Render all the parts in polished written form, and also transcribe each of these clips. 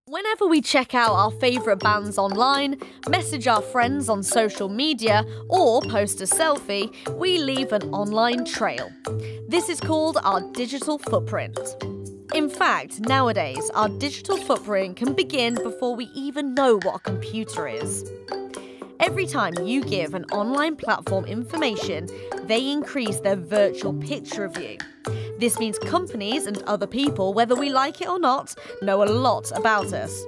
Whenever we check out our favourite bands online, message our friends on social media, or post a selfie, we leave an online trail. This is called our digital footprint. In fact, nowadays, our digital footprint can begin before we even know what a computer is. Every time you give an online platform information, they increase their virtual picture of you. This means companies and other people, whether we like it or not, know a lot about us.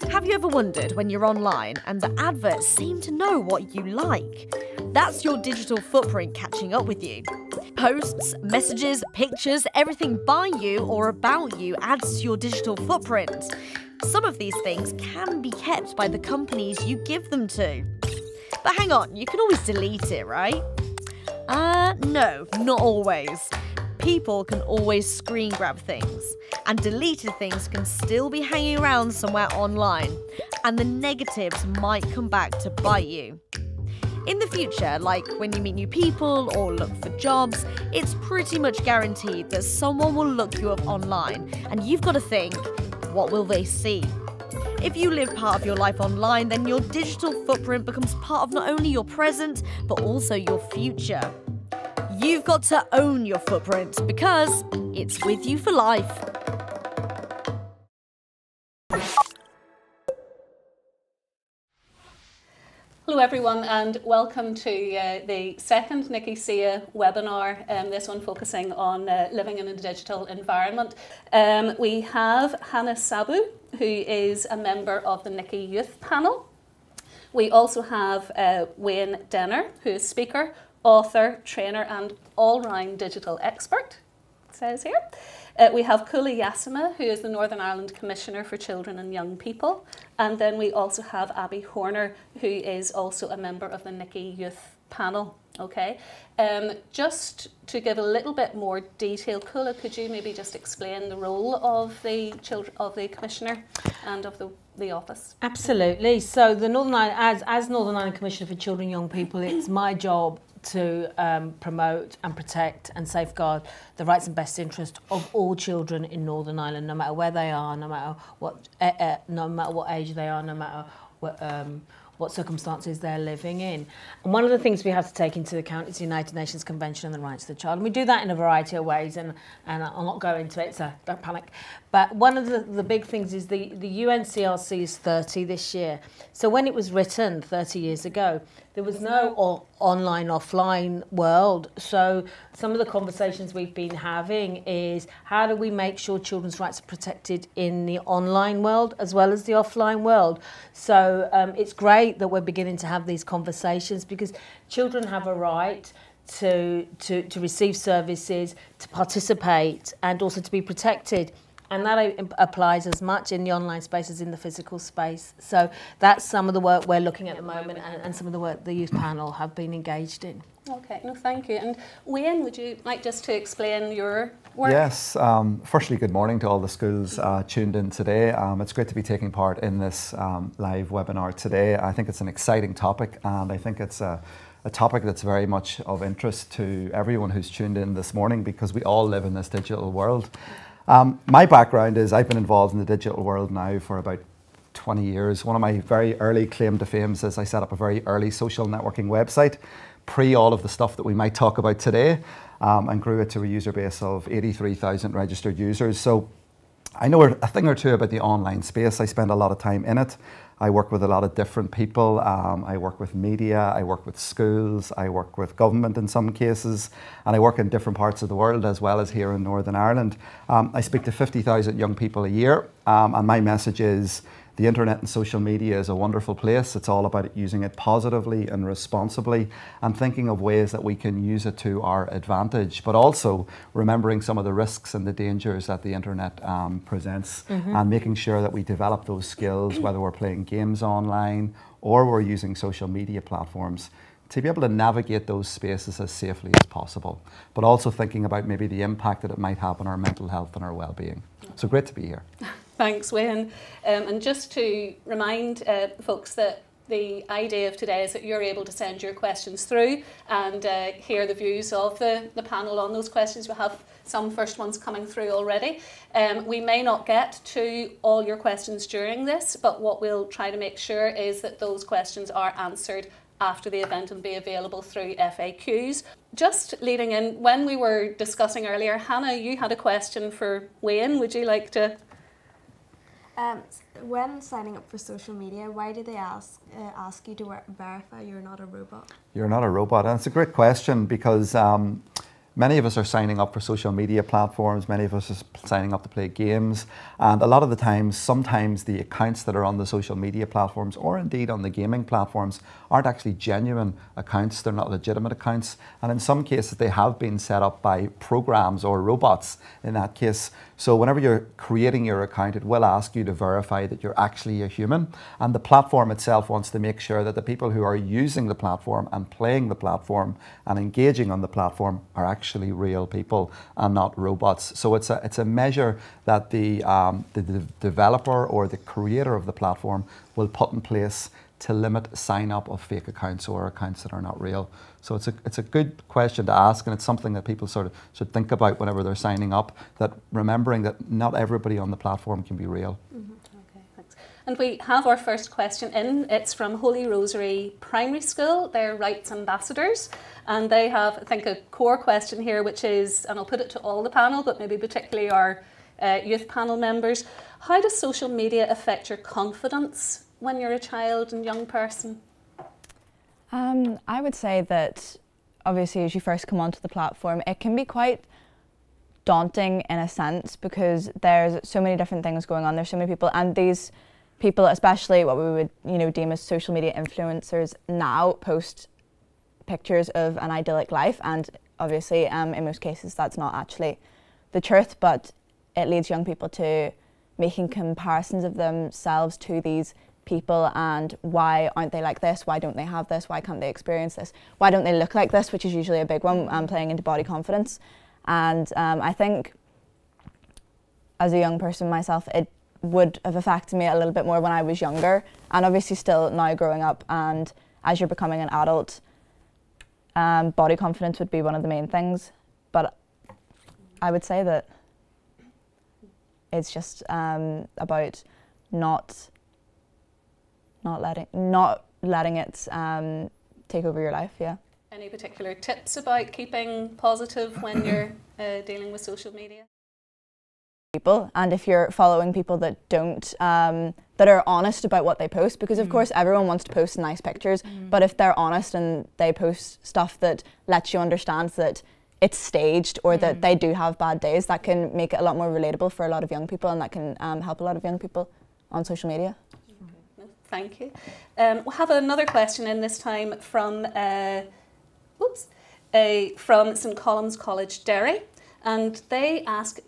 Have you ever wondered when you're online and the adverts seem to know what you like? That's your digital footprint catching up with you. Posts, messages, pictures, everything by you or about you adds to your digital footprint. Some of these things can be kept by the companies you give them to. But hang on, you can always delete it, right? No, not always. People can always screen grab things, and deleted things can still be hanging around somewhere online, and the negatives might come back to bite you. In the future, like when you meet new people or look for jobs, it's pretty much guaranteed that someone will look you up online, and you've got to think, what will they see? If you live part of your life online, then your digital footprint becomes part of not only your present, but also your future. You've got to own your footprint because it's with you for life. Hello everyone and welcome to the second Nikki Sia webinar, this one focusing on living in a digital environment. We have Hannah Sabu, who is a member of the Nikki Youth Panel. We also have Wayne Denner, who is speaker, author, trainer and all-round digital expert, it says here. We have Kula Yasima, who is the Northern Ireland Commissioner for Children and Young People. And then we also have Abby Horner, who is also a member of the Nikki Youth Panel. Okay, just to give a little bit more detail, Kula, could you maybe just explain the role of the Commissioner and of the office? Absolutely. So the Northern Ireland, as Northern Ireland Commissioner for Children and Young People, it's my job to promote and protect and safeguard the rights and best interest of all children in Northern Ireland, no matter where they are, no matter what age they are, no matter what circumstances they're living in. And one of the things we have to take into account is the United Nations Convention on the Rights of the Child. And we do that in a variety of ways, and I'll not go into it, so don't panic. But one of the big things is the UNCRC is 30 this year. So when it was written 30 years ago, there was no online, offline world. So some of the conversations we've been having is how do we make sure children's rights are protected in the online world as well as the offline world? So it's great that we're beginning to have these conversations because children have a right to receive services, to participate and also to be protected. And that applies as much in the online space as in the physical space. So that's some of the work we're looking at the moment and some of the work the youth panel have been engaged in. Okay, no, thank you. And Wayne, would you like just to explain your work? Yes, firstly, good morning to all the schools tuned in today. It's great to be taking part in this live webinar today. I think it's an exciting topic and I think it's a topic that's very much of interest to everyone who's tuned in this morning because we all live in this digital world. My background is I've been involved in the digital world now for about 20 years. One of my very early claim to fame is I set up a very early social networking website, pre all of the stuff that we might talk about today, and grew it to a user base of 83,000 registered users. So I know a thing or two about the online space. I spend a lot of time in it. I work with a lot of different people. I work with media, I work with schools, I work with government in some cases, and I work in different parts of the world as well as here in Northern Ireland. I speak to 50,000 young people a year, and my message is the internet and social media is a wonderful place. It's all about using it positively and responsibly and thinking of ways that we can use it to our advantage, but also remembering some of the risks and the dangers that the internet presents and making sure that we develop those skills, whether we're playing games online or we're using social media platforms, to be able to navigate those spaces as safely as possible, but also thinking about maybe the impact that it might have on our mental health and our well-being. So great to be here. Thanks, Wayne. And just to remind folks that the idea of today is that you're able to send your questions through and hear the views of the panel on those questions. We have some first ones coming through already. We may not get to all your questions during this, but what we'll try to make sure is that those questions are answered after the event and be available through FAQs. Just leading in, when we were discussing earlier, Hannah, you had a question for Wayne. Would you like to? When signing up for social media, why do they ask you to verify you're not a robot? You're not a robot, and it's a great question because many of us are signing up for social media platforms, many of us are signing up to play games, and a lot of the times, sometimes the accounts that are on the social media platforms or indeed on the gaming platforms aren't actually genuine accounts, they're not legitimate accounts, and in some cases they have been set up by programs or robots in that case. So whenever you're creating your account, it will ask you to verify that you're actually a human, and the platform itself wants to make sure that the people who are using the platform and playing the platform and engaging on the platform are actually real people and not robots. So it's a measure that the developer or the creator of the platform will put in place to limit sign up of fake accounts or accounts that are not real. So it's a good question to ask, and it's something that people sort of should think about whenever they're signing up, that remembering that not everybody on the platform can be real. Mm-hmm. Okay, thanks. And we have our first question in. It's from Holy Rosary Primary School. They're rights ambassadors, and they have, I think, a core question here, which is, and I'll put it to all the panel, but maybe particularly our youth panel members. How does social media affect your confidence when you're a child and young person? I would say that obviously as you first come onto the platform, it can be quite daunting in a sense because there's so many different things going on. There's so many people, and these people, especially what we would deem as social media influencers now, post pictures of an idyllic life, and obviously in most cases that's not actually the truth, but it leads young people to making comparisons of themselves to these people, and why aren't they like this, why don't they have this, why can't they experience this, why don't they look like this, which is usually a big one, playing into body confidence. And I think as a young person myself, it would have affected me a little bit more when I was younger, and obviously still now growing up, and as you're becoming an adult, body confidence would be one of the main things. But I would say that it's just about not letting it take over your life. Yeah. Any particular tips about keeping positive when you're dealing with social media? People, and if you're following people that don't that are honest about what they post, because of course everyone wants to post nice pictures, but if they're honest and they post stuff that lets you understand that it's staged or that they do have bad days, that can make it a lot more relatable for a lot of young people, and that can help a lot of young people on social media. Thank you. We'll have another question in this time from from St Columb's College, Derry, and they ask,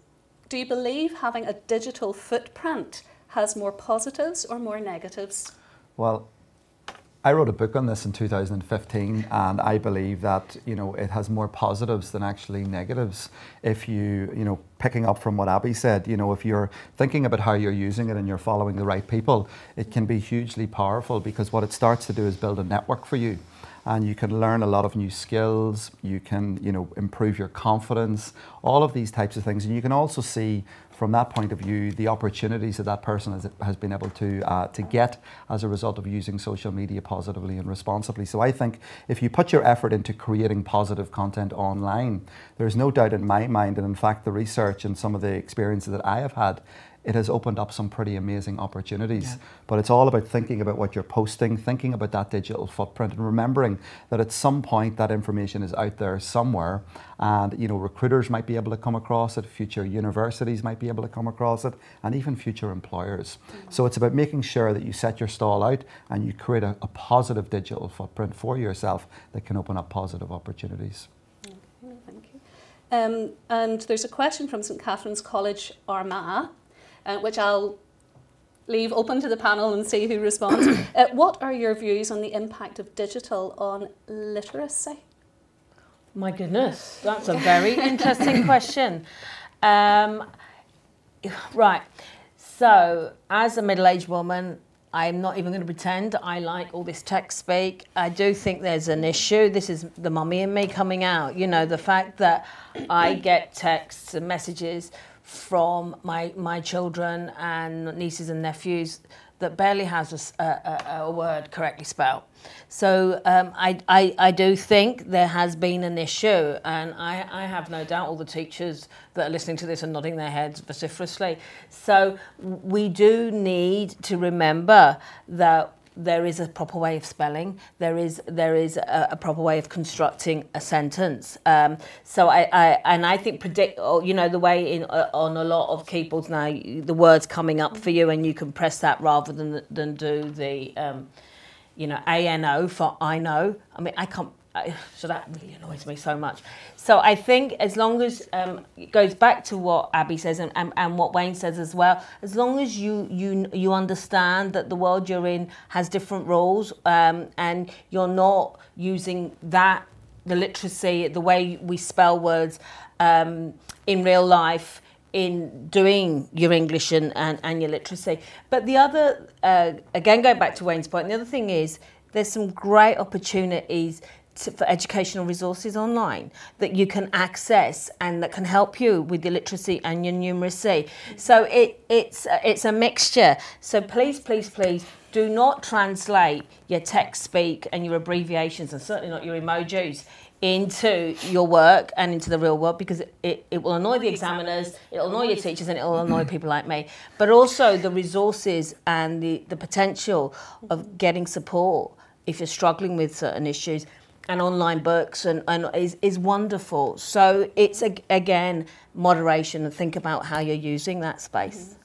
do you believe having a digital footprint has more positives or more negatives? Well, I wrote a book on this in 2015, and I believe that it has more positives than actually negatives. If you picking up from what Abby said, if you're thinking about how you're using it and you're following the right people, it can be hugely powerful, because what it starts to do is build a network for you. And you can learn a lot of new skills, you can improve your confidence, all of these types of things. And you can also see from that point of view the opportunities that that person has been able to get as a result of using social media positively and responsibly. So I think if you put your effort into creating positive content online, there's no doubt in my mind, and in fact the research and some of the experiences that I have had, it has opened up some pretty amazing opportunities. Yeah. But it's all about thinking about what you're posting, thinking about that digital footprint, and remembering that at some point that information is out there somewhere, and recruiters might be able to come across it, future universities might be able to come across it, and even future employers. So it's about making sure that you set your stall out and you create a positive digital footprint for yourself that can open up positive opportunities. Okay, thank you. And there's a question from St Catherine's College, Armagh, which I'll leave open to the panel and see who responds. What are your views on the impact of digital on literacy? My goodness, that's a very interesting question. Right, so as a middle-aged woman, I'm not even going to pretend I like all this text speak. I do think there's an issue. This is the mummy in me coming out. You know, the fact that I get texts and messages from my children and nieces and nephews that barely has a word correctly spelled. So I do think there has been an issue, and I have no doubt all the teachers that are listening to this are nodding their heads vociferously. So we do need to remember that there is a proper way of spelling. There is a proper way of constructing a sentence. So I think the way on a lot of keyboards now, the words coming up for you, and you can press that rather than do the ANO for I know. I mean, I can't. So that really annoys me so much. So I think as long as it goes back to what Abby says and what Wayne says as well, as long as you understand that the world you're in has different rules, and you're not using the literacy, the way we spell words in real life, in doing your English and your literacy. But the other, again, going back to Wayne's point, the other thing is there's some great opportunities for educational resources online that you can access and that can help you with your literacy and your numeracy. So it's a mixture. So please do not translate your text speak and your abbreviations, and certainly not your emojis, into your work and into the real world, because it will annoy the examiners, it'll annoy your teachers, and it'll annoy people like me. But also the resources and the potential of getting support if you're struggling with certain issues, and online books and is wonderful. So it's again moderation, and think about how you're using that space.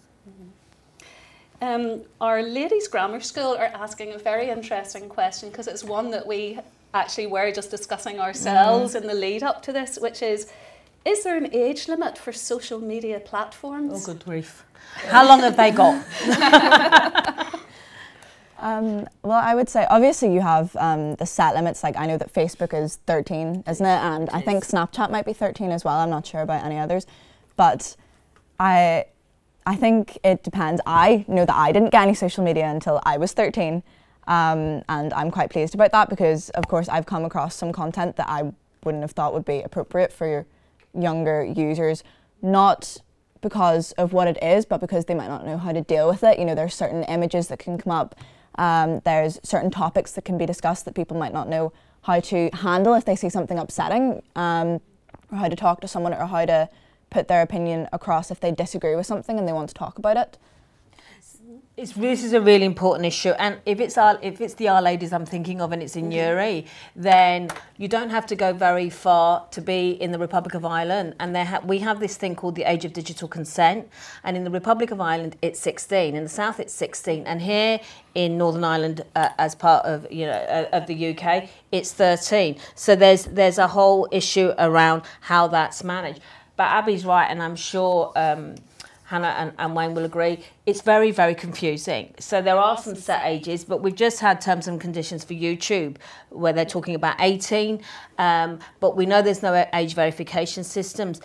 Our ladies' grammar school are asking a very interesting question, because it's one that we actually were just discussing ourselves in the lead up to this, which is there an age limit for social media platforms? Oh, good grief. How long have they got? Well, I would say obviously you have the set limits. Like I know that Facebook is 13, isn't it? And I think Snapchat might be 13 as well. I'm not sure about any others, but I think it depends. I know that I didn't get any social media until I was 13, and I'm quite pleased about that, because of course I've come across some content that I wouldn't have thought would be appropriate for your younger users, not because of what it is, but because they might not know how to deal with it. You know, there's certain images that can come up. There's certain topics that can be discussed that people might not know how to handle if they see something upsetting, or how to talk to someone, or how to put their opinion across if they disagree with something and they want to talk about it. This is a really important issue, and if it's the Our Ladies I'm thinking of and it's in Uri, then you don't have to go very far to be in the Republic of Ireland, and we have this thing called the Age of Digital Consent, and in the Republic of Ireland it's 16, in the South it's 16, and here in Northern Ireland as part of of the UK it's 13. So there's a whole issue around how that's managed. But Abby's right, and I'm sure Hannah and Wayne will agree, it's very, very confusing. So there are some set ages, but we've just had terms and conditions for YouTube where they're talking about 18, but we know there's no age verification systems.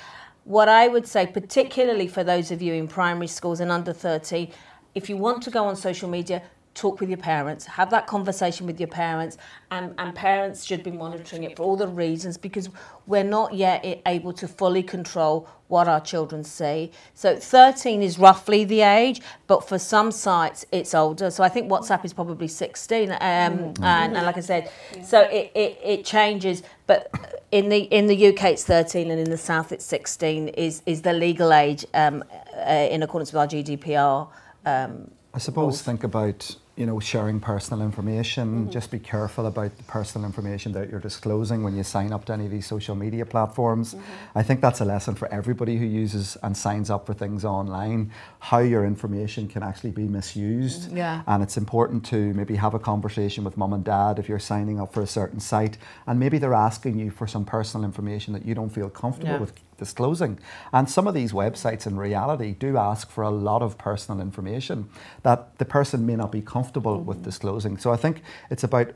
What I would say, particularly for those of you in primary schools and under 13, if you want to go on social media, talk with your parents, have that conversation with your parents, and parents should be monitoring it for all the reasons, because we're not yet able to fully control what our children see. So 13 is roughly the age, but for some sites it's older. So I think WhatsApp is probably 16, and like I said, so it changes. But in the UK it's 13, and in the South it's 16 is the legal age in accordance with our GDPR. I suppose think about sharing personal information. Just be careful about the personal information that you're disclosing when you sign up to any of these social media platforms. I think that's a lesson for everybody who uses and signs up for things online, how your information can actually be misused. And it's important to maybe have a conversation with mum and dad if you're signing up for a certain site, and maybe they're asking you for some personal information that you don't feel comfortable with disclosing. And some of these websites in reality do ask for a lot of personal information that the person may not be comfortable with disclosing. So I think it's about,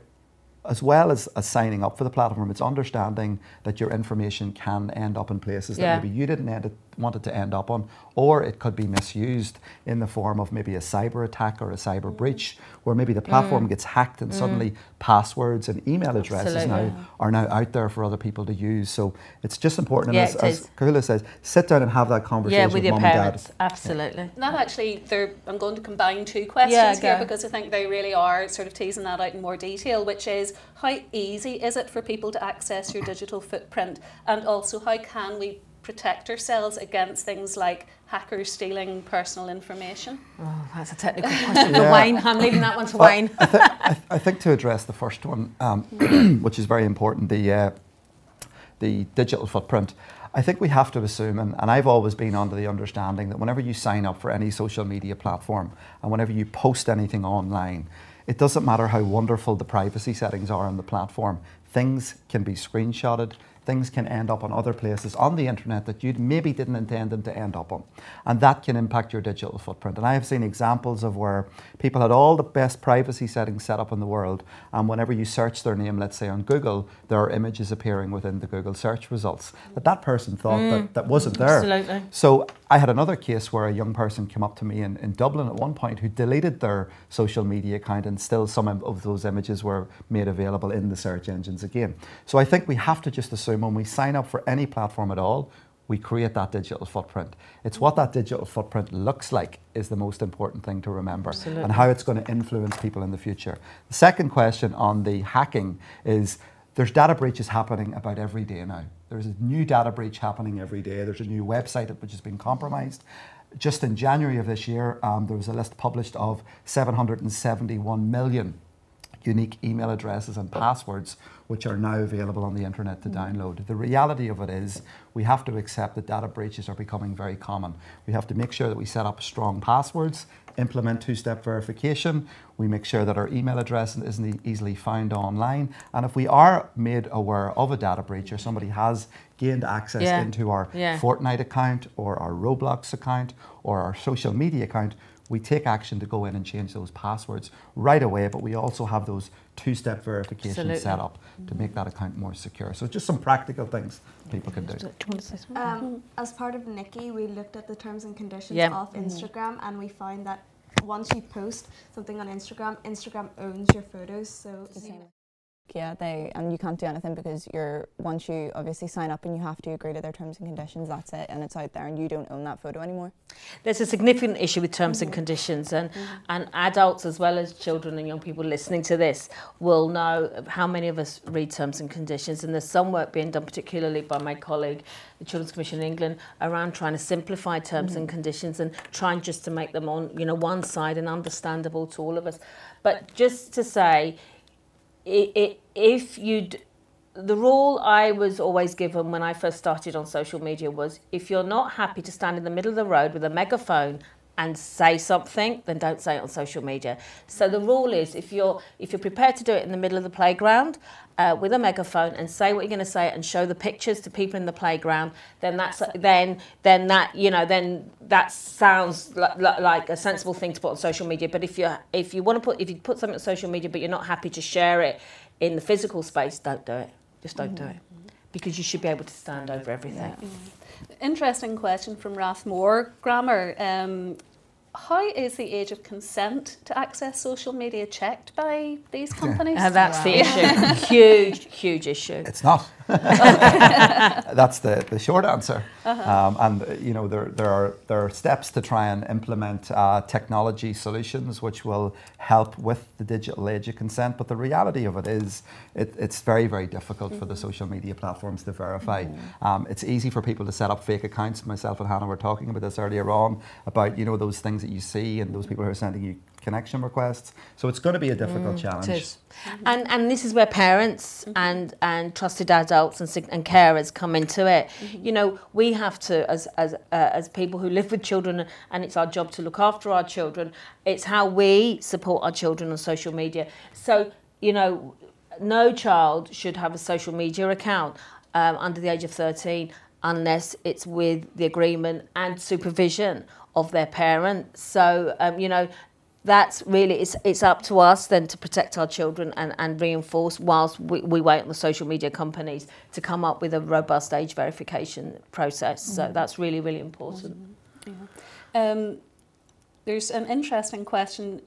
as well as signing up for the platform, it's understanding that your information can end up in places that maybe you didn't want it to end up on, or it could be misused in the form of maybe a cyber attack or a cyber breach, where maybe the platform gets hacked and suddenly passwords and email addresses are now out there for other people to use. So it's just important, and as Kahula says, sit down and have that conversation with your mum parents. and dad. Absolutely. That actually, I'm going to combine two questions here, because I think they really are sort of teasing that out in more detail, which is, how easy is it for people to access your digital footprint, and also how can we protect ourselves against things like hackers stealing personal information? Oh, that's a technical question for Wayne. I'm leaving that one to Wayne. I think to address the first one, which is very important, the digital footprint, I think we have to assume, and I've always been under the understanding that whenever you sign up for any social media platform and whenever you post anything online, it doesn't matter how wonderful the privacy settings are on the platform. Things can be screenshotted, things can end up on other places on the internet that you maybe didn't intend them to end up on. And that can impact your digital footprint. And I have seen examples of where people had all the best privacy settings set up in the world, and whenever you search their name, let's say on Google, there are images appearing within the Google search results that person thought that wasn't there. Absolutely. So I had another case where a young person came up to me in Dublin at one point who deleted their social media account, and still some of those images were made available in the search engines again. So I think we have to just assume when we sign up for any platform at all, we create that digital footprint. It's what that digital footprint looks like is the most important thing to remember. Absolutely. And how it's going to influence people in the future. The second question on the hacking is, there's data breaches happening about every day now. There's a new data breach happening every day. There's a new website which has been compromised. Just in January of this year, there was a list published of 771 million unique email addresses and passwords which are now available on the internet to download. The reality of it is we have to accept that data breaches are becoming very common. We have to make sure that we set up strong passwords, implement two-step verification, we make sure that our email address isn't easily found online, and if we are made aware of a data breach or somebody has gained access into our Fortnite account or our Roblox account or our social media account, we take action to go in and change those passwords right away, but we also have those two-step verifications set up to make that account more secure. So just some practical things people can do. Do you want to say something? As part of Nikki, we looked at the terms and conditions of Instagram, and we found that once you post something on Instagram, Instagram owns your photos. So Yeah, and you can't do anything because once you obviously sign up and you have to agree to their terms and conditions, that's it, and it's out there and you don't own that photo anymore. There's a significant issue with terms and conditions, and adults as well as children and young people listening to this will know how many of us read terms and conditions, and there's some work being done particularly by my colleague, the Children's Commission in England, around trying to simplify terms and conditions and trying just to make them on one side and understandable to all of us. But just to say, the rule I was always given when I first started on social media was, if you're not happy to stand in the middle of the road with a megaphone and say something, then don't say it on social media. So the rule is, if you're prepared to do it in the middle of the playground with a megaphone and say what you're going to say and show the pictures to people in the playground, then that sounds like a sensible thing to put on social media. But if you put something on social media but you're not happy to share it in the physical space, don't do it. Just don't do it, because you should be able to stand over everything. Interesting question from Rathmore Grammar. How is the age of consent to access social media checked by these companies? That's the issue. Huge issue. It's not. That's the short answer. And there are steps to try and implement technology solutions which will help with the digital age of consent. But the reality of it is, it's very, very difficult for the social media platforms to verify. It's easy for people to set up fake accounts. Myself and Hannah were talking about this earlier on, about those things that you see and those people who are sending you connection requests. So it's going to be a difficult challenge. It is. And this is where parents and trusted adults and carers come into it. We have to, as people who live with children, and it's our job to look after our children, it's how we support our children on social media. So, no child should have a social media account under the age of 13 unless it's with the agreement and supervision of their parents. So, that's really, it's up to us then to protect our children and reinforce whilst we wait on the social media companies to come up with a robust age verification process. So that's really, really important. Yeah. There's an interesting question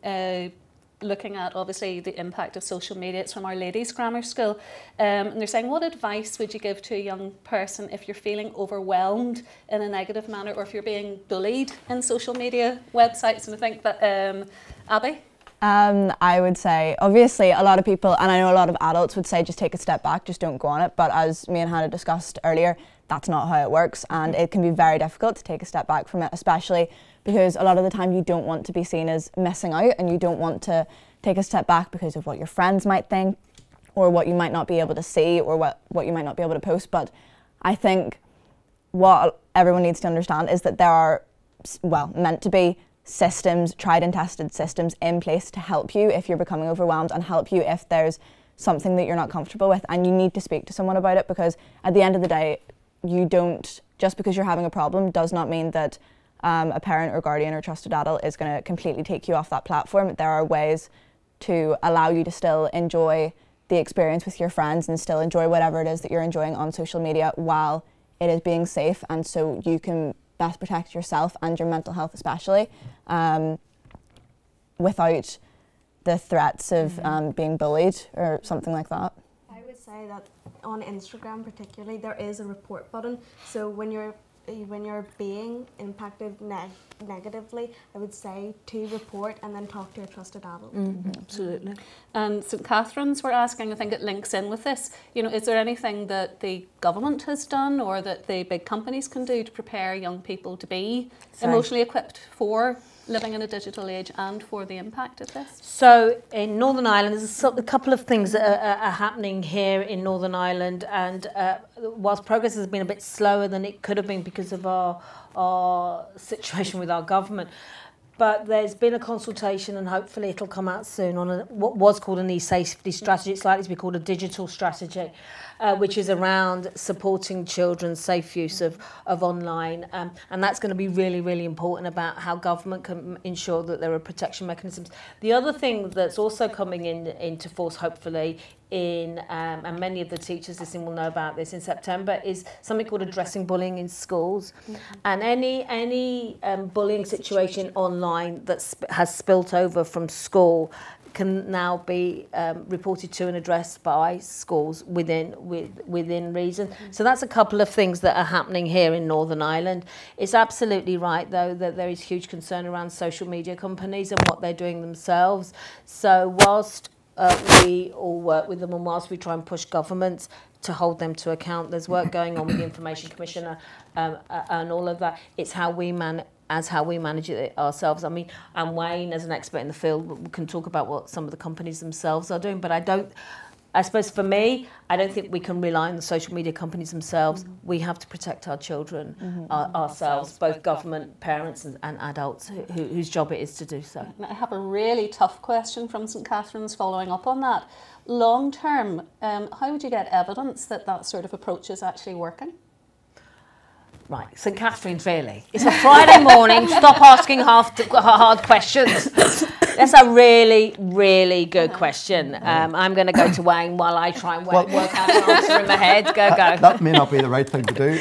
looking at obviously the impact of social media. It's from Our Lady's Grammar School, and they're saying, what advice would you give to a young person if you're feeling overwhelmed in a negative manner, or if you're being bullied in social media websites? And I think that Abby? I would say, obviously, a lot of people, and I know a lot of adults would say just take a step back, just don't go on it. But as me and Hannah discussed earlier, that's not how it works, and it can be very difficult to take a step back from it, especially because a lot of the time you don't want to be seen as missing out, and you don't want to take a step back because of what your friends might think, or what you might not be able to see, or what you might not be able to post. But I think what everyone needs to understand is that there are, well, meant to be systems, tried and tested systems in place to help you if you're becoming overwhelmed, and help you if there's something that you're not comfortable with, and you need to speak to someone about it, because at the end of the day, you don't, just because you're having a problem does not mean that a parent or guardian or trusted adult is going to completely take you off that platform. There are ways to allow you to still enjoy the experience with your friends and still enjoy whatever it is that you're enjoying on social media while it is being safe, and so you can best protect yourself and your mental health especially, without the threats of being bullied or something like that. I would say that on Instagram particularly, there is a report button. So when you're being impacted negatively, I would say to report and then talk to a trusted adult. Absolutely. And St Catherine's were asking, I think it links in with this, you know, is there anything that the government has done or that the big companies can do to prepare young people to be emotionally equipped for living in a digital age and for the impact of this? So in Northern Ireland, there's a couple of things that are happening here in Northern Ireland, and whilst progress has been a bit slower than it could have been because of our situation with our government, but there's been a consultation, and hopefully it'll come out soon, on what was called an e-safety strategy. It's likely to be called a digital strategy, which is around supporting children's safe use of online. And that's going to be really, really important about how government can ensure that there are protection mechanisms. The other thing that's also coming into force, hopefully, and many of the teachers listening will know about this, in September, is something called addressing bullying in schools. And any bullying situation online that has spilt over from school can now be reported to and addressed by schools within reason. So that's a couple of things that are happening here in Northern Ireland. It's absolutely right, though, that there is huge concern around social media companies and what they're doing themselves. So whilst we all work with them, and whilst we try and push governments to hold them to account, there's work going on with the Information Commissioner and all of that. It's how we manage it ourselves. I mean, and Wayne, as an expert in the field, can talk about what some of the companies themselves are doing, but I suppose for me, I don't think we can rely on the social media companies themselves. We have to protect our children ourselves, both government, parents and adults whose job it is to do so. I have a really tough question from St Catherine's following up on that. Long term, how would you get evidence that that sort of approach is actually working? Right, St Catherine's, really. It's a Friday morning, stop asking hard questions. That's a really, really good question. I'm going to go to Wayne while I try and work out an answer in my head. Go. That may not be the right thing to do.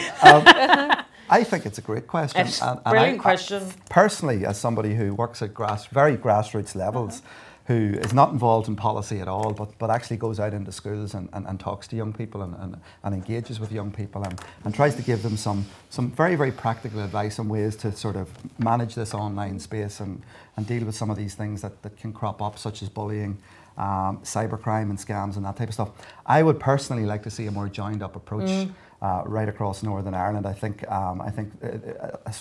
I think it's a great question. It's a brilliant question. Personally, as somebody who works at very grassroots levels, who is not involved in policy at all, but actually goes out into schools and talks to young people and engages with young people and tries to give them some very, very practical advice on ways to sort of manage this online space and deal with some of these things that can crop up, such as bullying, cybercrime and scams and that type of stuff. I would personally like to see a more joined up approach right across Northern Ireland. I think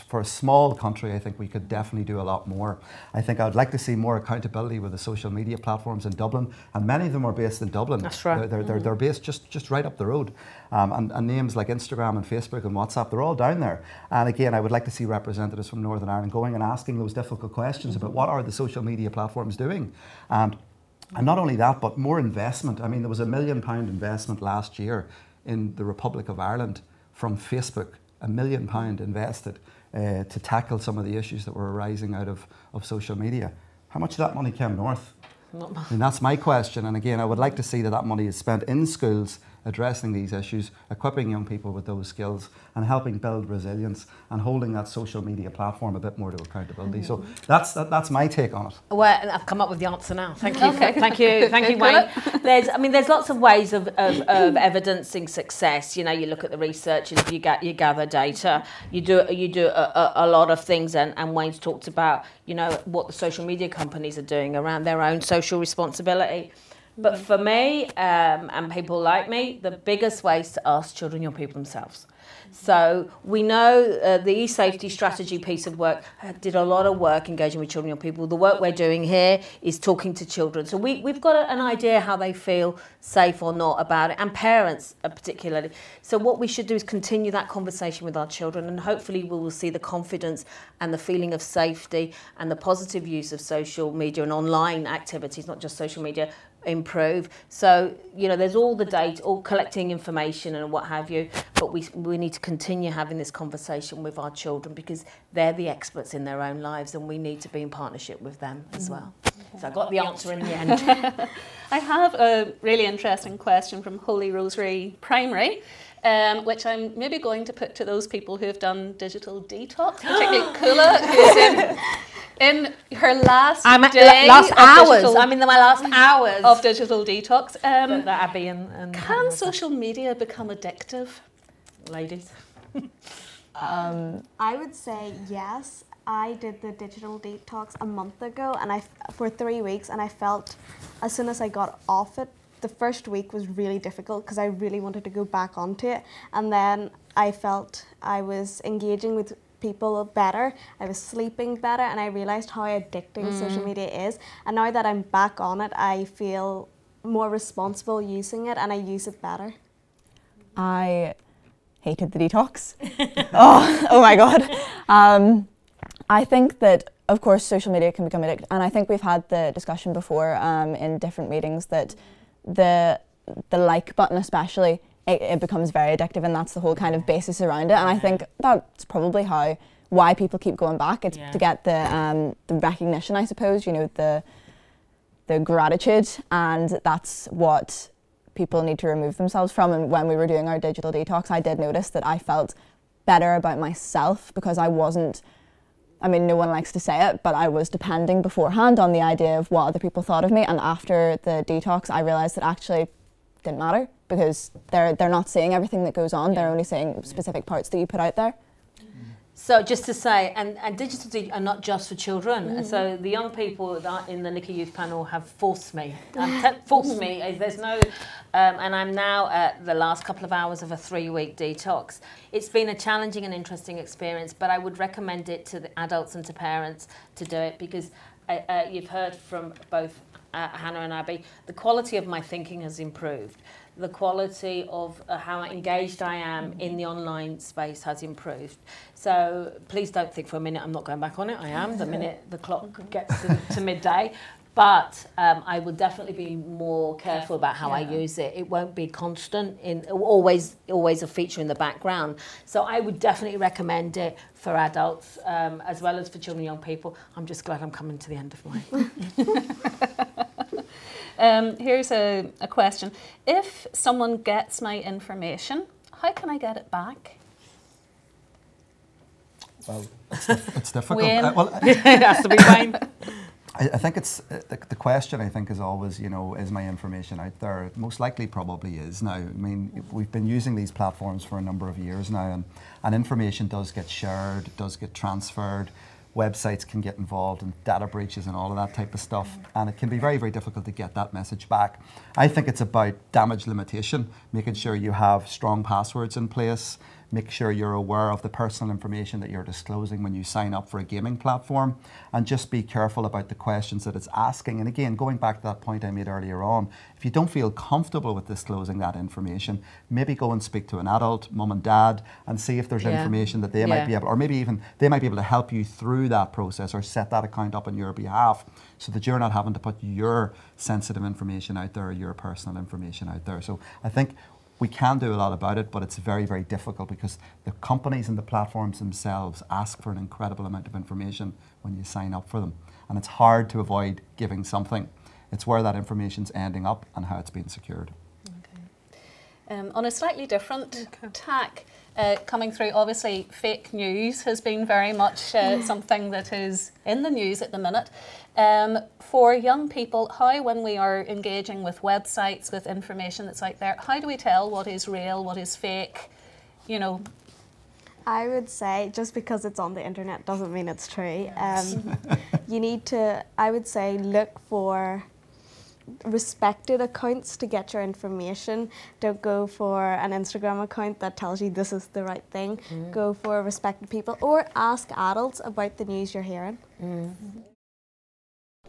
for a small country, I think we could definitely do a lot more. I think I would like to see more accountability with the social media platforms in Dublin, and many of them are based in Dublin. That's right. They're based just right up the road, and names like Instagram and Facebook and WhatsApp, they're all down there. And again, I would like to see representatives from Northern Ireland going and asking those difficult questions about what are the social media platforms doing, and not only that, but more investment. I mean, there was a £1 million investment last year in the Republic of Ireland from Facebook, £1 million invested to tackle some of the issues that were arising out of social media. How much of that money came north? And that's my question. And again, I would like to see that that money is spent in schools addressing these issues, equipping young people with those skills and helping build resilience and holding that social media platform a bit more to accountability. So that's my take on it. Well, I've come up with the answer now. Thank you. Okay. Thank you, Wayne. There's lots of ways of evidencing success. You know, you look at the research and you gather data. You do a lot of things, and Wayne's talked about, you know, what the social media companies are doing around their own social responsibility. But for me, and people like me, the biggest way is to ask children, young people themselves. So we know the e-safety strategy piece of work did a lot of work engaging with children, young people. The work we're doing here is talking to children. So we've got an idea how they feel safe or not about it, and parents particularly. So what we should do is continue that conversation with our children, and hopefully we will see the confidence and the feeling of safety and the positive use of social media and online activities, not just social media, improve. So, you know, there's all the data, all collecting information and what have you, but we need to continue having this conversation with our children because they're the experts in their own lives, and we need to be in partnership with them as well. So I got the answer in the end. I have a really interesting question from Holy Rosary Primary, which I'm maybe going to put to those people who have done digital detox, particularly Kula, who's in her last I'm in my last hours of digital detox. That Abby and can social media become addictive? Ladies. I would say yes. I did the digital detox a month ago, and for 3 weeks, and I felt as soon as I got off it, the first week was really difficult because I really wanted to go back onto it, and then I felt I was engaging with people better, I was sleeping better, and I realised how addicting social media is. And now that I'm back on it, I feel more responsible using it, and I use it better. I hated the detox. oh my God. I think that, of course, social media can become addictive, and I think we've had the discussion before in different meetings that the like button especially, it becomes very addictive, and that's the whole kind of basis around it. And I think that's probably why people keep going back. It's to get the recognition, I suppose, you know, the gratitude, and that's what people need to remove themselves from. And when we were doing our digital detox, I did notice that I felt better about myself because I wasn't, I mean, no one likes to say it, but I was depending beforehand on the idea of what other people thought of me. And after the detox, I realised that actually it didn't matter because they're not seeing everything that goes on. They're only seeing specific parts that you put out there. So just to say, and digital are not just for children. So the young people that in the Nikki Youth Panel have forced me. There's no, and I'm now at the last couple of hours of a 3-week detox. It's been a challenging and interesting experience, but I would recommend it to the adults and to parents to do it because you've heard from both Hannah and Abby, the quality of my thinking has improved. The quality of how engaged I am in the online space has improved. So please don't think for a minute I'm not going back on it. I am the minute the clock gets to midday. But I will definitely be more careful about how I use it. It won't be constant, always a feature in the background. So I would definitely recommend it for adults as well as for children and young people. I'm just glad I'm coming to the end of mine. Here's a question. If someone gets my information, how can I get it back? Well, it's difficult. It has to be Wayne. I think it's the question. I think is always, you know, is my information out there? It most likely probably is now. I mean, we've been using these platforms for a number of years now, and information does get shared, it does get transferred. Websites can get involved in data breaches and all of that type of stuff, and it can be very, very difficult to get that message back. I think it's about damage limitation, making sure you have strong passwords in place, make sure you're aware of the personal information that you're disclosing when you sign up for a gaming platform, and just be careful about the questions that it's asking. And again, going back to that point I made earlier on, if you don't feel comfortable with disclosing that information, maybe go and speak to an adult, mum and dad, and see if there's information that they might be able, or maybe even they might be able to help you through that process or set that account up on your behalf so that you're not having to put your sensitive information out there or your personal information out there. So I think we can do a lot about it, but it's very, very difficult because the companies and the platforms themselves ask for an incredible amount of information when you sign up for them. And it's hard to avoid giving something. It's where that information's ending up and how it's being secured. On a slightly different tack, coming through, obviously fake news has been very much something that is in the news at the minute. For young people, how, when we are engaging with websites, with information that's out there, how do we tell what is real, what is fake, you know? I would say just because it's on the internet doesn't mean it's true. You need to, I would say, look for respected accounts to get your information. Don't go for an Instagram account that tells you this is the right thing. Go for respected people or ask adults about the news you're hearing.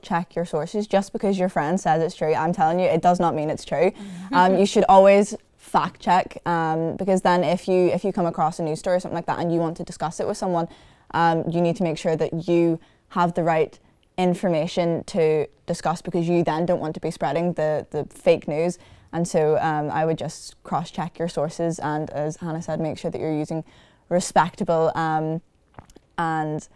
Check your sources. Just because your friend says it's true, I'm telling you, it does not mean it's true. You should always fact check, because then if you come across a news story or something like that and you want to discuss it with someone, you need to make sure that you have the right information to discuss, because you then don't want to be spreading the fake news. And so I would just cross-check your sources, and as Hannah said, make sure that you're using respectable and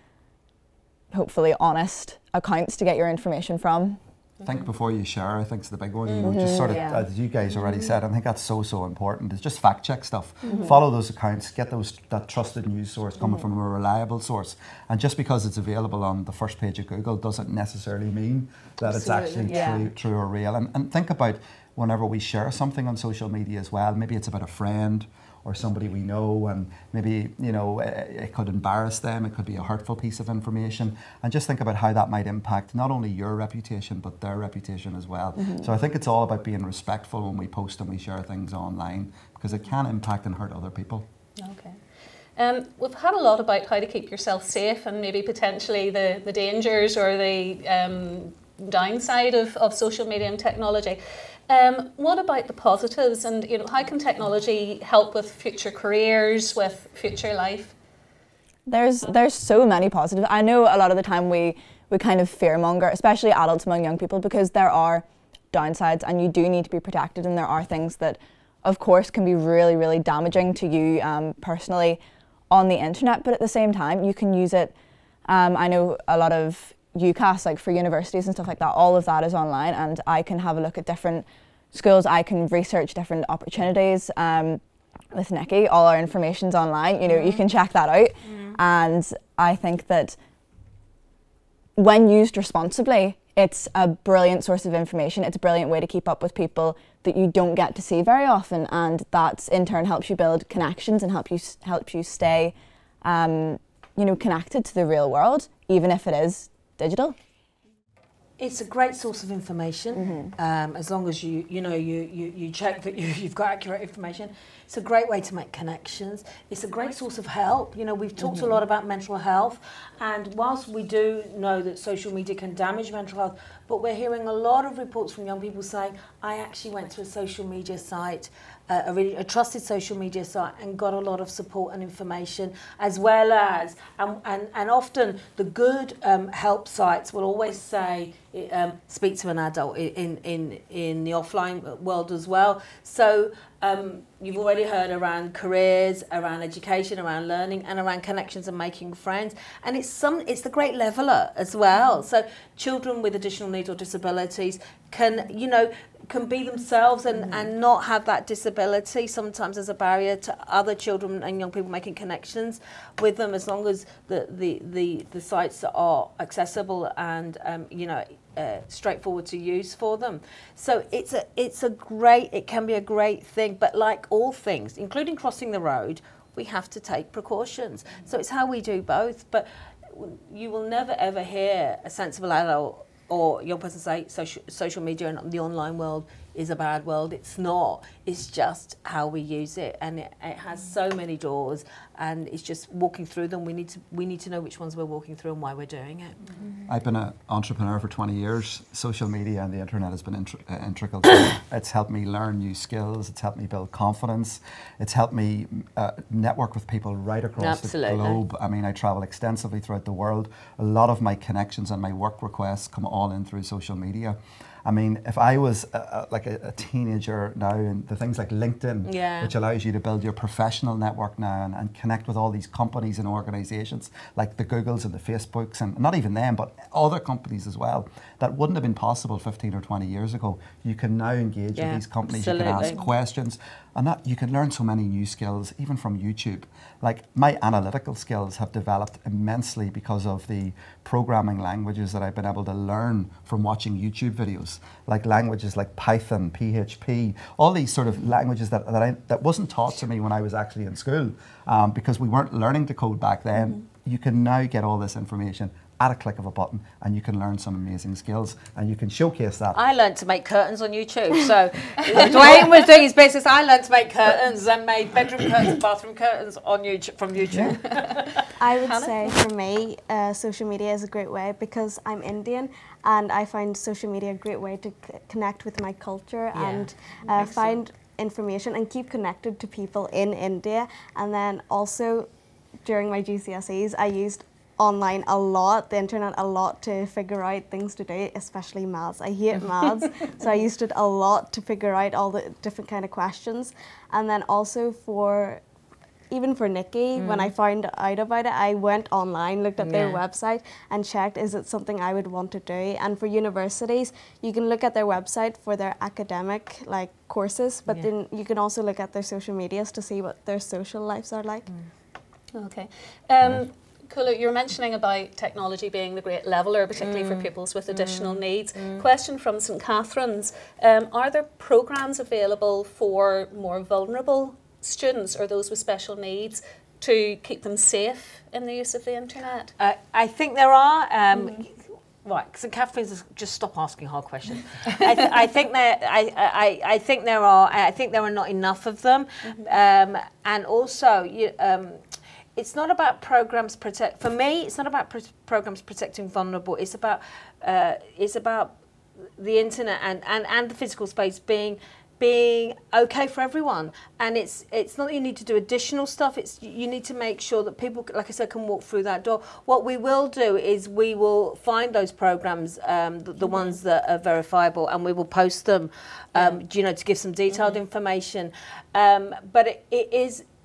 hopefully honest accounts to get your information from. Think before you share, I think is the big one. You know, just sort of, as you guys already said, I think that's so important. It's just fact check stuff. Follow those accounts, get that trusted news source coming from a reliable source. And just because it's available on the first page of Google doesn't necessarily mean that it's actually true or real. And think about whenever we share something on social media as well, maybe it's about a friend or somebody we know, and maybe, you know, it could embarrass them, it could be a hurtful piece of information, and just think about how that might impact not only your reputation but their reputation as well. So I think it's all about being respectful when we post and we share things online, because it can impact and hurt other people. Okay. We've had a lot about how to keep yourself safe and maybe potentially the dangers or the downside of social media and technology. What about the positives, and you know, how can technology help with future careers, with future life? There's so many positives. I know a lot of the time we kind of fearmonger, especially adults among young people, because there are downsides and you do need to be protected, and there are things that of course can be really, really damaging to you personally on the internet, but at the same time you can use it. I know a lot of UCAS, like for universities and stuff like that, all of that is online, and I can have a look at different schools, I can research different opportunities. With Nikki, all our information's online, you know, you can check that out. And I think that when used responsibly, it's a brilliant source of information. It's a brilliant way to keep up with people that you don't get to see very often, and that in turn helps you build connections and helps you stay you know, connected to the real world, even if it is digital. It's a great source of information, as long as you check that you've got accurate information. It's a great way to make connections. It's a great source of help. You know, we've talked a lot about mental health, and whilst we do know that social media can damage mental health, but we're hearing a lot of reports from young people saying, I actually went to a social media site, a trusted social media site, and got a lot of support and information, as well as, and often the good help sites will always say, speak to an adult in the offline world as well. So you've already heard around careers, around education, around learning, and around connections and making friends. And it's the great leveler as well. So children with additional needs or disabilities can be themselves and not have that disability sometimes as a barrier to other children and young people making connections with them, as long as the sites are accessible and straightforward to use for them. So it can be a great thing, but like all things, including crossing the road, we have to take precautions. So it's how we do both, but you will never ever hear a sensible adult or young person say social media and the online world is a bad world. It's not. It's just how we use it, and it has so many doors, and it's just walking through them. We need to know which ones we're walking through and why we're doing it. I've been an entrepreneur for 20 years. Social media and the internet has been integral to it. It's helped me learn new skills. It's helped me build confidence. It's helped me network with people right across the globe. I mean, I travel extensively throughout the world. A lot of my connections and my work requests come all in through social media. I mean, if I was like a teenager now, and the things like LinkedIn, which allows you to build your professional network now and connect with all these companies and organizations like the Googles and the Facebooks, and not even them, but other companies as well, that wouldn't have been possible 15 or 20 years ago. You can now engage with these companies, you can ask questions, and that you can learn so many new skills, even from YouTube. Like, my analytical skills have developed immensely because of the programming languages that I've been able to learn from watching YouTube videos, like languages like Python, PHP, all these sort of languages that wasn't taught to me when I was actually in school, because we weren't learning to code back then. You can now get all this information at a click of a button, and you can learn some amazing skills, and you can showcase that. I learned to make curtains on YouTube. So Dwayne was doing his business. I learned to make curtains and made bedroom curtains and bathroom curtains on YouTube, from YouTube. I would say for me, social media is a great way because I'm Indian, and I find social media a great way to connect with my culture and find information and keep connected to people in India. And then also during my GCSEs, I used online a lot, the internet a lot, to figure out things to do, especially maths. I hate maths, so I used it a lot to figure out all the different kind of questions. And then also even for Nikki, when I found out about it, I went online, looked at their website and checked, is it something I would want to do? And for universities, you can look at their website for their academic courses, but then you can also look at their social medias to see what their social lives are like. Okay. Kulu, you're mentioning about technology being the great leveller, particularly for pupils with additional needs. Question from St Catherine's, are there programmes available for more vulnerable students or those with special needs to keep them safe in the use of the internet? I think there are. Right, St Catherine's, just stop asking hard questions. I think there are. I think there are not enough of them, and also it's not about programs for me. It's not about programs protecting vulnerable. It's about the internet and the physical space being okay for everyone. And it's not that you need to do additional stuff. It's you need to make sure that people, like I said, can walk through that door. What we will do is we will find those programs, the ones that are verifiable, and we will post them, to give some detailed information. But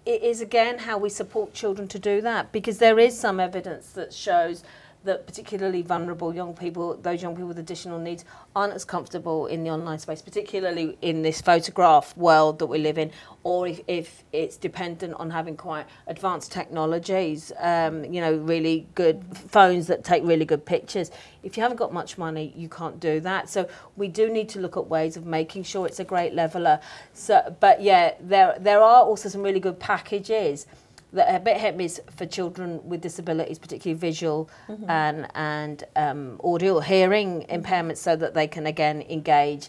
it is again how we support children to do that, because there is some evidence that shows that particularly vulnerable young people, those young people with additional needs, aren't as comfortable in the online space, particularly in this photograph world that we live in, or if it's dependent on having quite advanced technologies, really good phones that take really good pictures. If you haven't got much money, you can't do that. So we do need to look at ways of making sure it's a great leveller. So, but yeah, there are also some really good packages that are a bit hit miss for children with disabilities, particularly visual and audio or hearing impairments, so that they can again engage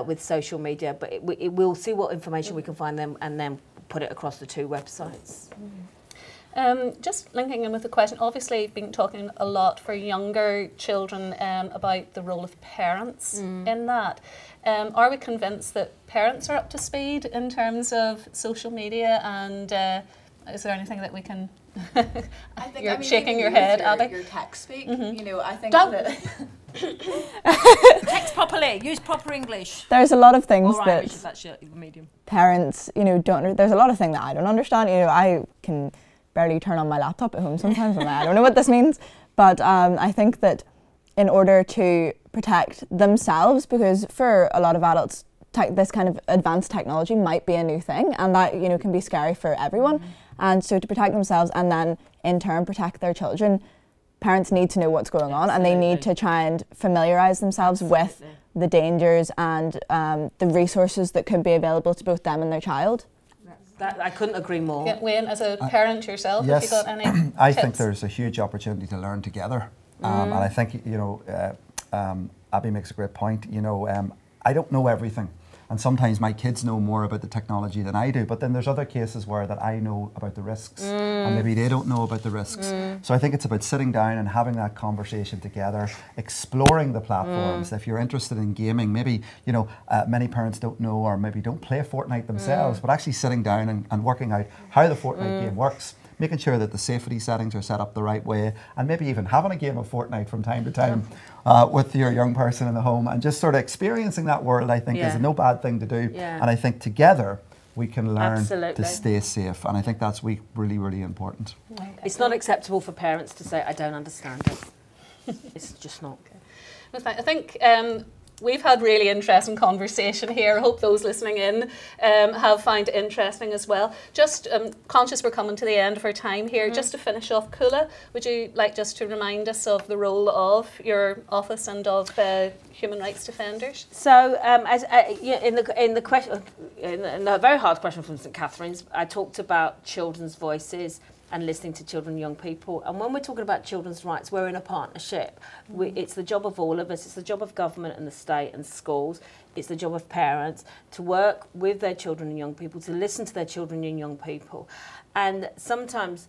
with social media. But we'll see what information we can find them and then put it across the two websites. Just linking in with the question, obviously you've been talking a lot for younger children about the role of parents in that. Are we convinced that parents are up to speed in terms of social media, and is there anything that we can... I think, You're shaking your head, Abby. Your tech speak, I think Text properly, use proper English. There's a lot of things or that Irish, if that's your medium. Parents, don't. There's a lot of things that I don't understand. I can barely turn on my laptop at home sometimes, and I don't know what this means. But I think that in order to protect themselves, because for a lot of adults, this kind of advanced technology might be a new thing, and that can be scary for everyone. And so to protect themselves and then in turn protect their children, parents need to know what's going on, and they need to try and familiarise themselves with the dangers and the resources that could be available to both them and their child. I couldn't agree more. Yeah, Wayne, as a parent yourself, yes, have you got any I tips? think there's a huge opportunity to learn together, and I think Abby makes a great point. I don't know everything, and sometimes my kids know more about the technology than I do, but then there's other cases where that I know about the risks and maybe they don't know about the risks. So I think it's about sitting down and having that conversation together, exploring the platforms. If you're interested in gaming, maybe many parents don't know or maybe don't play Fortnite themselves, but actually sitting down and working out how the Fortnite game works. making sure that the safety settings are set up the right way, and maybe even having a game of Fortnite from time to time with your young person in the home, and just sort of experiencing that world, I think, is no bad thing to do. And I think together we can learn to stay safe, and I think that's really, really important. It's not acceptable for parents to say, I don't understand it. It's just not. I think we've had really interesting conversation here. I hope those listening in have found it interesting as well. Just conscious we're coming to the end of our time here. Just to finish off, Kula, would you like just to remind us of the role of your office and of human rights defenders? So, in the question, in a very hard question from St Catherine's, I talked about children's voices and listening to children and young people. And when we're talking about children's rights, we're in a partnership. It's the job of all of us. It's the job of government and the state and schools. It's the job of parents to work with their children and young people, to listen to their children and young people. And sometimes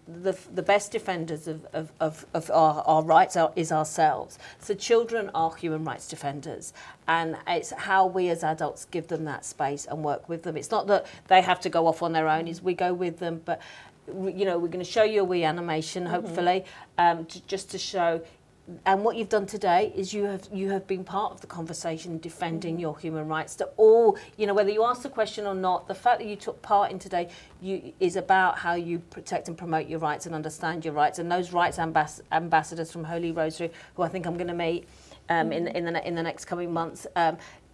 the best defenders of our rights is ourselves. So children are human rights defenders, and it's how we as adults give them that space and work with them. It's not that they have to go off on their own, is we go with them, but you know, we're going to show you a wee animation, hopefully, just to show. And what you've done today is you have been part of the conversation defending your human rights. To all, you know, whether you asked the question or not, the fact that you took part in today is about how you protect and promote your rights and understand your rights. And those rights ambassadors from Holy Rosary, who I think I'm going to meet in the next coming months.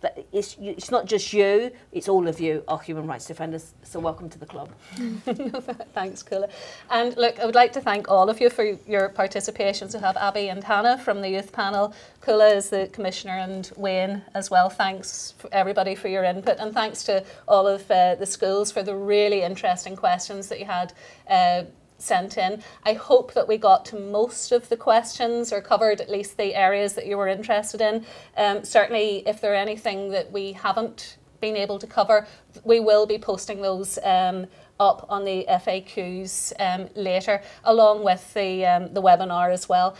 That it's not just you, it's all of you are human rights defenders. So welcome to the club. Thanks, Kula. And look, I would like to thank all of you for your participation. So have Abby and Hannah from the youth panel, Kula is the commissioner, and Wayne as well. Thanks for everybody for your input, and thanks to all of the schools for the really interesting questions that you had sent in. I hope that we got to most of the questions or covered at least the areas that you were interested in. Certainly, if there are anything that we haven't been able to cover, we will be posting those up on the FAQs later, along with the webinar as well,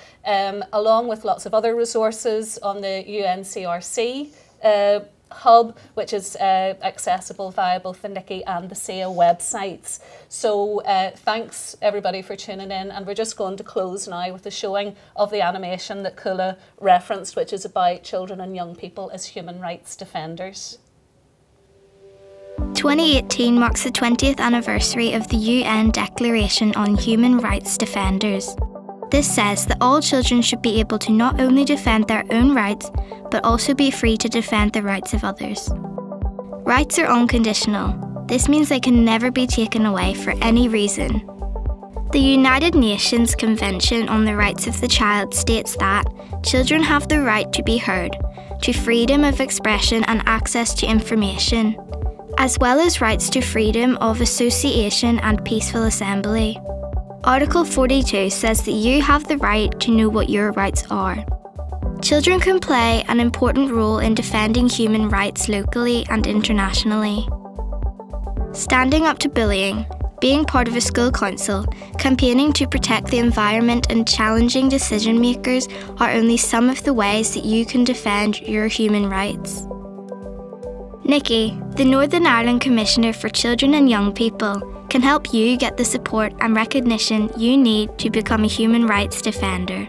along with lots of other resources on the UNCRC hub, which is accessible via both the Nikki and the SEA websites. So thanks everybody for tuning in, and we're just going to close now with the showing of the animation that Kula referenced, which is about children and young people as human rights defenders. 2018 marks the 20th anniversary of the UN Declaration on Human Rights Defenders. This says that all children should be able to not only defend their own rights, but also be free to defend the rights of others. Rights are unconditional. This means they can never be taken away for any reason. The United Nations Convention on the Rights of the Child states that children have the right to be heard, to freedom of expression and access to information, as well as rights to freedom of association and peaceful assembly. Article 42 says that you have the right to know what your rights are. Children can play an important role in defending human rights locally and internationally. Standing up to bullying, being part of a school council, campaigning to protect the environment and challenging decision makers are only some of the ways that you can defend your human rights. Nikki, the Northern Ireland Commissioner for Children and Young People, can help you get the support and recognition you need to become a human rights defender.